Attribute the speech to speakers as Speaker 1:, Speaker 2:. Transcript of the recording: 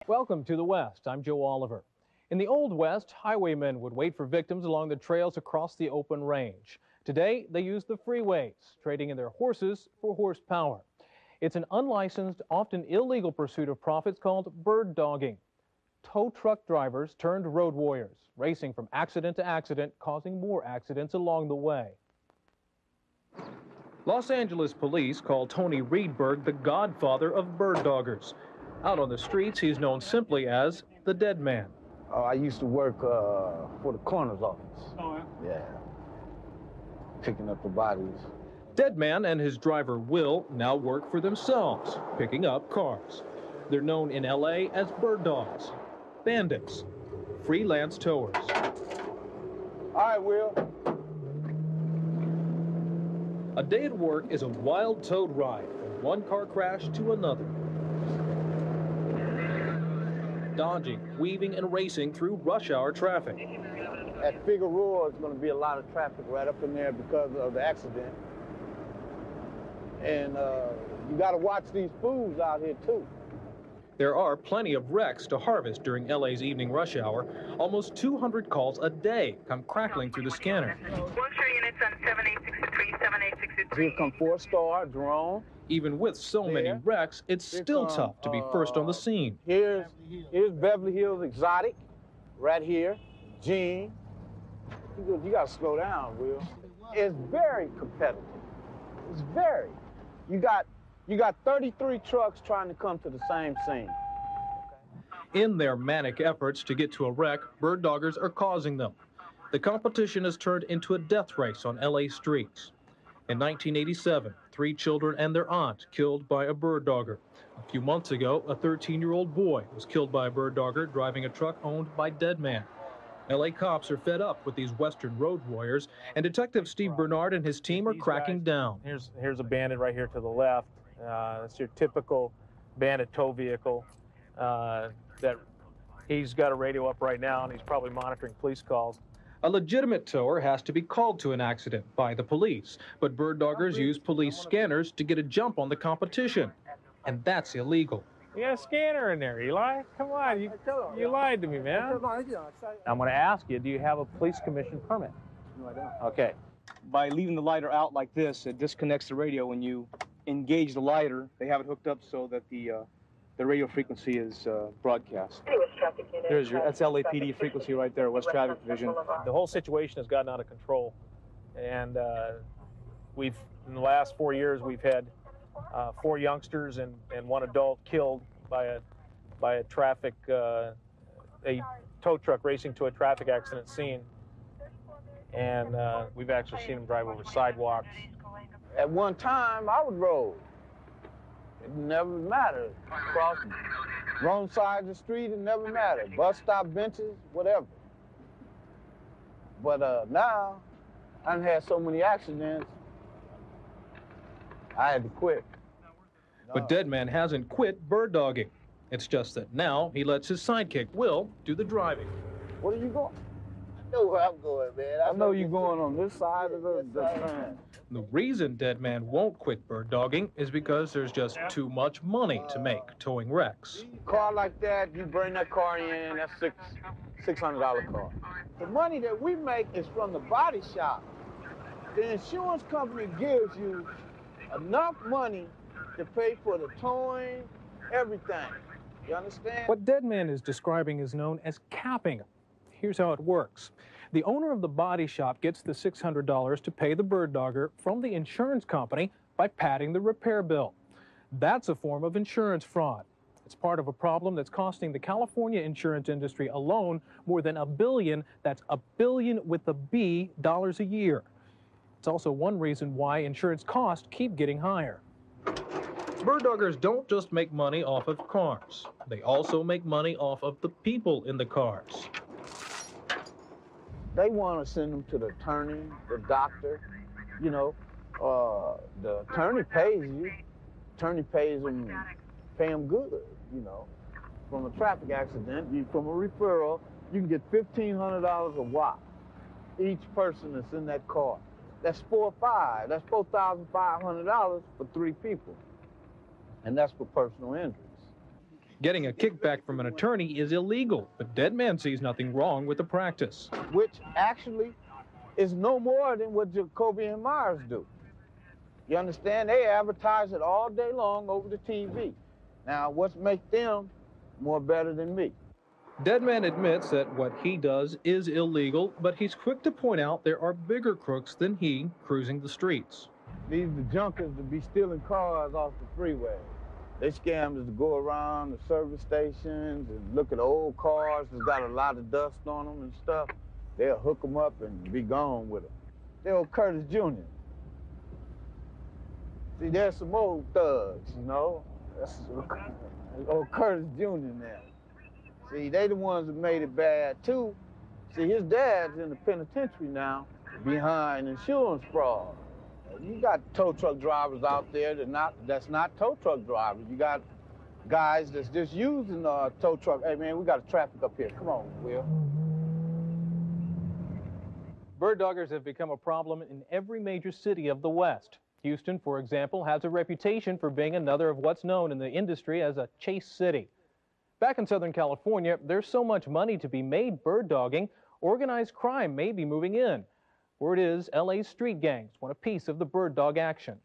Speaker 1: Welcome to the West. I'm Joe Oliver. In the Old West, highwaymen would wait for victims along the trails across the open range. Today, they use the freeways, trading in their horses for horsepower. It's an unlicensed, often illegal pursuit of profits called bird dogging. Tow truck drivers turned road warriors, racing from accident to accident, causing more accidents along the way. Los Angeles police call Tony Reedberg the godfather of bird doggers. Out on the streets, he's known simply as the Dead Man.
Speaker 2: I used to work for the coroner's office.
Speaker 3: Oh, yeah?
Speaker 2: Yeah. Picking up the bodies.
Speaker 1: Dead Man and his driver Will now work for themselves, picking up cars. They're known in LA as bird dogs, bandits, freelance towers.
Speaker 2: All right, Will.
Speaker 1: A day at work is a wild towed ride from one car crash to another. Dodging, weaving, and racing through rush hour traffic.
Speaker 2: At Figueroa, there's going to be a lot of traffic right up in there because of the accident. And you got to watch these fools out here, too.
Speaker 1: There are plenty of wrecks to harvest during LA's evening rush hour. Almost 200 calls a day come crackling through the scanner.
Speaker 4: Units on 7863, 7863.
Speaker 2: Here come 4-star, drone.
Speaker 1: Even with so many wrecks, it's still tough to be first on the scene.
Speaker 2: Here's Beverly Hills Exotic, right here. Gene. You got to slow down, Will. It's very competitive. It's very. You got 33 trucks trying to come to the same scene.
Speaker 1: In their manic efforts to get to a wreck, bird doggers are causing them. The competition has turned into a death race on LA streets. In 1987, 3 children and their aunt killed by a bird dogger. A few months ago, a 13-year-old boy was killed by a bird dogger driving a truck owned by Dead Man. LA cops are fed up with these Western road warriors, and Detective Steve Bernard and his team are cracking down.
Speaker 3: Here's a bandit right here to the left. That's your typical bandit tow vehicle. That he's got a radio up right now, and he's probably monitoring police calls.
Speaker 1: A legitimate tower has to be called to an accident by the police, but bird doggers use police scanners to get a jump on the competition, and that's illegal.
Speaker 3: You got a scanner in there, Eli. Come on, you lied to me, man. I'm going to ask you, do you have a police commission permit?
Speaker 5: No, I don't.
Speaker 3: Okay.
Speaker 5: By leaving the lighter out like this, it disconnects the radio. When you engage the lighter, they have it hooked up so that the radio frequency is broadcast. That's LAPD frequency right there, West Traffic Division.
Speaker 3: The whole situation has gotten out of control, and in the last 4 years, we've had 4 youngsters and 1 adult killed by a tow truck racing to a traffic accident scene, and we've actually seen them drive over sidewalks.
Speaker 2: At one time, I would roll. It never mattered. Cross wrong side of the street, it never mattered. Bus stop benches, whatever. But now, I've had so many accidents, I had to quit.
Speaker 1: But Dead Man hasn't quit bird dogging. It's just that now he lets his sidekick, Will, do the driving.
Speaker 2: Where are you going?
Speaker 6: I know where I'm going, man.
Speaker 2: I know you're going on this side of the train.
Speaker 1: The reason Dead Man won't quit bird dogging is because there's just too much money to make towing wrecks.
Speaker 2: Car like that, you bring that car in, that's $600 car. The money that we make is from the body shop. The insurance company gives you enough money to pay for the towing, everything. You understand?
Speaker 1: What Dead Man is describing is known as capping. Here's how it works. The owner of the body shop gets the $600 to pay the bird dogger from the insurance company by padding the repair bill. That's a form of insurance fraud. It's part of a problem that's costing the California insurance industry alone more than $1 billion, that's $1 billion with a B, dollars a year. It's also one reason why insurance costs keep getting higher. Bird doggers don't just make money off of cars. They also make money off of the people in the cars.
Speaker 2: They want to send them to the attorney, the doctor. You know, the attorney pays you. Attorney pays them, pay them good, you know. From a traffic accident, from a referral, you can get $1,500 a whop. Each person that's in that car. That's 4 or 5. That's $4,500 for 3 people. And that's for personal injuries.
Speaker 1: Getting a kickback from an attorney is illegal, but Deadman sees nothing wrong with the practice.
Speaker 2: Which actually is no more than what Jacoby and Myers do. You understand? They advertise it all day long over the TV. Now, what's make them more better than me?
Speaker 1: Deadman admits that what he does is illegal, but he's quick to point out there are bigger crooks than he cruising the streets.
Speaker 2: These are the junkers to be stealing cars off the freeway. They scammers to go around the service stations and look at old cars that's got a lot of dust on them and stuff. They'll hook them up and be gone with them. They're old Curtis Jr. See, there's some old thugs, you know? That's old Curtis Jr. now. See, they the ones that made it bad, too. See, his dad's in the penitentiary now behind insurance fraud. You got tow truck drivers out there that's not tow truck drivers. You got guys that's just using tow truck. Hey, man, we got traffic up here. Come on, Will.
Speaker 1: Bird doggers have become a problem in every major city of the West. Houston, for example, has a reputation for being another of what's known in the industry as a chase city. Back in Southern California, there's so much money to be made bird dogging, organized crime may be moving in. Word is LA's street gangs want a piece of the bird dog action.